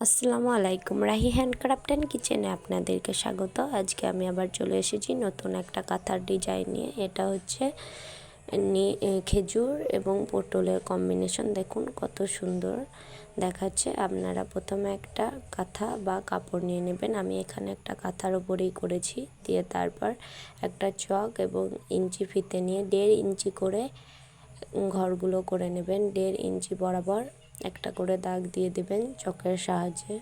আসসালামু আলাইকুম, Rahi handcraft and কিচেনে আপনাদেরকে স্বাগত। আজকে আমি আবার চলে এসেছি নতুন একটা কাঁথার ডিজাইন নিয়ে। এটা হচ্ছে খেজুর এবং পটলের কম্বিনেশন। দেখুন কত সুন্দর দেখাচ্ছে। আপনারা প্রথমে একটা কাঁথা বা কাপড় নিয়ে নেবেন। আমি এখানে একটা কাঁথার ওপরেই করেছি, দিয়ে তারপর একটা চক এবং ইঞ্চি ফিতে নিয়ে 1.5 ইঞ্চি করে ঘরগুলো করে নেবেন। 1.5 ইঞ্চি বরাবর একটা করে দাগ দিয়ে দেবেন চকের সাহায্যে।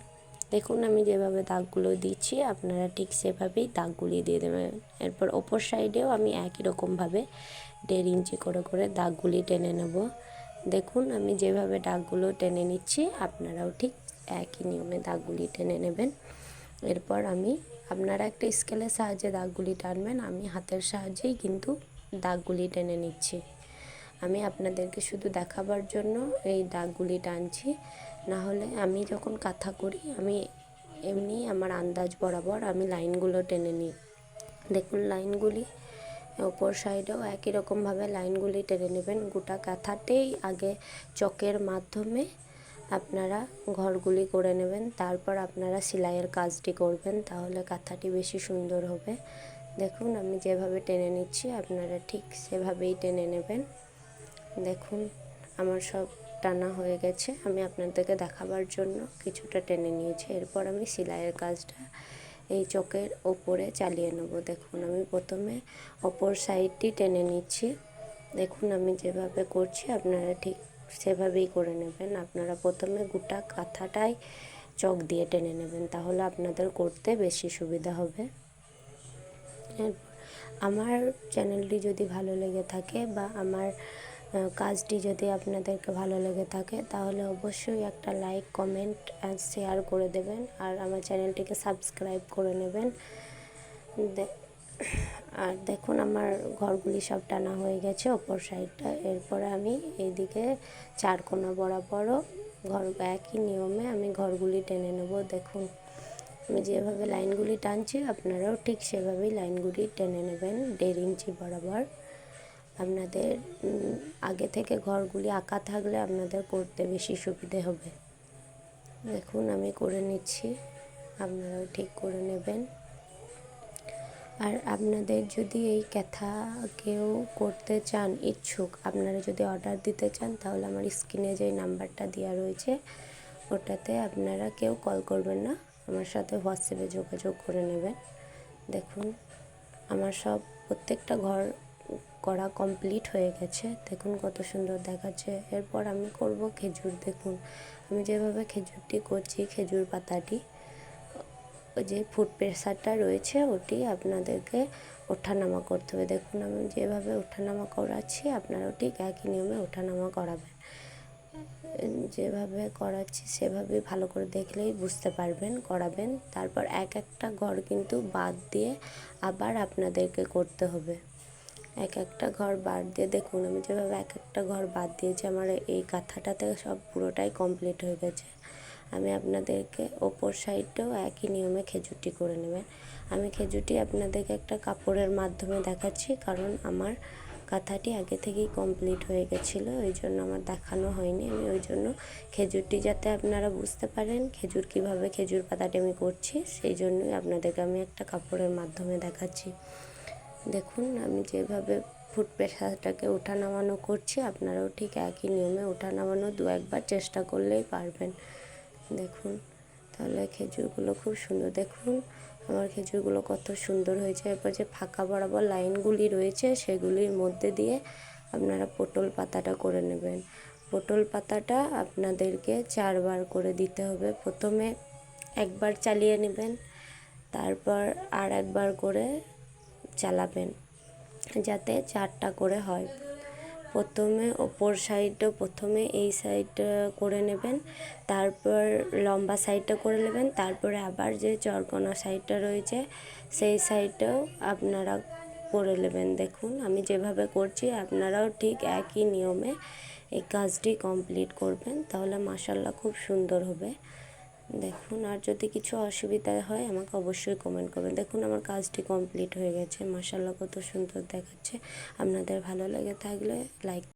দেখুন আমি যেভাবে দাগগুলো দিচ্ছি আপনারা ঠিক সেভাবেই দাগগুলি দিয়ে দেবেন। এরপর ওপর সাইডেও আমি একই রকমভাবে 1.5 ইঞ্চি করে দাগগুলি টেনে নেব। দেখুন আমি যেভাবে দাগগুলো টেনে নিচ্ছি আপনারাও ঠিক একই নিয়মে দাগগুলি টেনে নেবেন। এরপর আপনারা একটা স্কেলের সাহায্যে দাগগুলি টানবেন, আমি হাতের সাহায্যেই কিন্তু দাগগুলি টেনে নিচ্ছি। আমি আপনাদেরকে শুধু দেখাবার জন্য এই দাগগুলি টানছি, না হলে আমি যখন কাঁথা করি আমি এমনি আমার আন্দাজ বরাবর আমি লাইনগুলো টেনে নিই। দেখুন লাইনগুলি ওপর সাইডেও একই রকমভাবে লাইনগুলি টেনে নেবেন। গোটা কাঁথাতেই আগে চকের মাধ্যমে আপনারা ঘরগুলি করে নেবেন, তারপর আপনারা সেলাইয়ের কাজটি করবেন, তাহলে কাঁথাটি বেশি সুন্দর হবে। দেখুন আমি যেভাবে টেনে নিচ্ছি আপনারা ঠিক সেভাবেই টেনে নেবেন। দেখুন আমার সব টানা হয়ে গেছে, আমি আপনাদেরকে দেখাবার জন্য কিছুটা টেনে নিয়েছি। এরপর আমি সেলাইয়ের কাজটা এই চকের ওপরে চালিয়ে নেব। দেখুন আমি প্রথমে অপর সাইডটি টেনে নিচ্ছি। দেখুন আমি যেভাবে করছি আপনারা ঠিক সেভাবেই করে নেবেন। আপনারা প্রথমে গোটা কাঁথাটাই চক দিয়ে টেনে নেবেন, তাহলে আপনাদের করতে বেশি সুবিধা হবে। আমার চ্যানেলটি যদি ভালো লেগে থাকে বা আমার কাজটি যদি আপনাদেরকে ভালো লেগে থাকে তাহলে অবশ্যই একটা লাইক, কমেন্ট আর শেয়ার করে দেবেন, আর আমার চ্যানেলটিকে সাবস্ক্রাইব করে নেবেন। আর দেখুন আমার ঘরগুলি সব টানা হয়ে গেছে ওপর সাইডটা। এরপরে আমি এইদিকে 4 কোণা বরাবরও একই নিয়মে আমি ঘরগুলি টেনে নেব। দেখুন আমি যেভাবে লাইনগুলি টানছি আপনারাও ঠিক সেভাবেই লাইনগুলি টেনে নেবেন 1.5 ইঞ্চি বরাবর। আপনাদের আগে থেকে ঘরগুলি আঁকা থাকলে আপনাদের করতে বেশি সুবিধে হবে। দেখুন আমি করে নিচ্ছি, আপনারাও ঠিক করে নেবেন। আর আপনাদের যদি এই কাঁথা কেউ করতে চান ইচ্ছুক, আপনারা যদি অর্ডার দিতে চান তাহলে আমার স্ক্রিনে যে নাম্বারটা দেওয়া রয়েছে ওটাতে আপনারা কেউ কল করবেন না, আমার সাথে হোয়াটসঅ্যাপে যোগাযোগ করে নেবেন। দেখুন আমার সব প্রত্যেকটা ঘর করা কমপ্লিট হয়ে গেছে। দেখুন কত সুন্দর দেখাচ্ছে। এরপর আমি করব খেজুর। দেখুন আমি যেভাবে খেজুরটি করছি, খেজুর পাতাটি ওই যে ফুড প্রেসারটা রয়েছে ওটি আপনাদেরকে ওঠানামা করতে হবে। দেখুন আমি যেভাবে ওঠানামা করাচ্ছি আপনারাও ঠিক একই নিয়মে ওঠানামা করাবেন। যেভাবে করাচ্ছি সেভাবে ভালো করে দেখলেই বুঝতে পারবেন, করাবেন। তারপর একটা ঘর কিন্তু বাদ দিয়ে আবার আপনাদেরকে করতে হবে। একটা ঘর বাদ দিয়ে দেখুন আমি যেভাবে একটা ঘর বাদ দিয়েছি আমার এই কাঁথাটাতে সব পুরোটাই কমপ্লিট হয়ে গেছে। আমি আপনাদেরকে ওপর সাইডটাও একই নিয়মে খেজুরটি করে নেবেন। আমি খেজুরটি আপনাদেরকে একটা কাপড়ের মাধ্যমে দেখাচ্ছি, কারণ আমার কাঁথাটি আগে থেকেই কমপ্লিট হয়ে গেছিলো, ওই জন্য আমার দেখানো হয়নি। আমি ওই জন্য খেজুরটি যাতে আপনারা বুঝতে পারেন খেজুর কীভাবে খেজুর পাতাটি আমি করছি, সেই জন্যই আপনাদেরকে আমি একটা কাপড়ের মাধ্যমে দেখাচ্ছি। দেখুন আমি যেভাবে ফুড প্রেসারটাকে ওঠা নামানো করছি আপনারাও ঠিক একই নিয়মে ওঠা নামানো 2-1 বার চেষ্টা করলেই পারবেন। দেখুন তাহলে খেজুরগুলো খুব সুন্দর, দেখুন আমার খেজুরগুলো কত সুন্দর হয়েছে। এরপর যে ফাঁকা বরাবর লাইনগুলি রয়েছে সেগুলির মধ্যে দিয়ে আপনারা পটল পাতাটা করে নেবেন। পটল পাতাটা আপনাদেরকে 4 বার করে দিতে হবে। প্রথমে 1 বার চালিয়ে নেবেন, তারপর আর 1 বার করে চালাবেন, যাতে 4টা করে হয়। প্রথমে ওপর সাইডটা প্রথমে এই সাইডটা করে নেবেন, তারপর লম্বা সাইডটা করে নেবেন, তারপরে আবার যে চরকোনা সাইডটা রয়েছে সেই সাইডটাও আপনারা করে নেবেন। দেখুন আমি যেভাবে করছি আপনারাও ঠিক একই নিয়মে এই কাজটি কমপ্লিট করবেন, তাহলে মাশাআল্লাহ খুব সুন্দর হবে। দেখুন আর যদি কিছু অসুবিধা হয় আমাকে অবশ্যই কমেন্ট করবেন। দেখুন আমার কাজটি কমপ্লিট হয়ে গেছে, মাশাআল্লাহ কত সুন্দর দেখাচ্ছে। আপনাদের ভালো লেগে থাকলে লাইক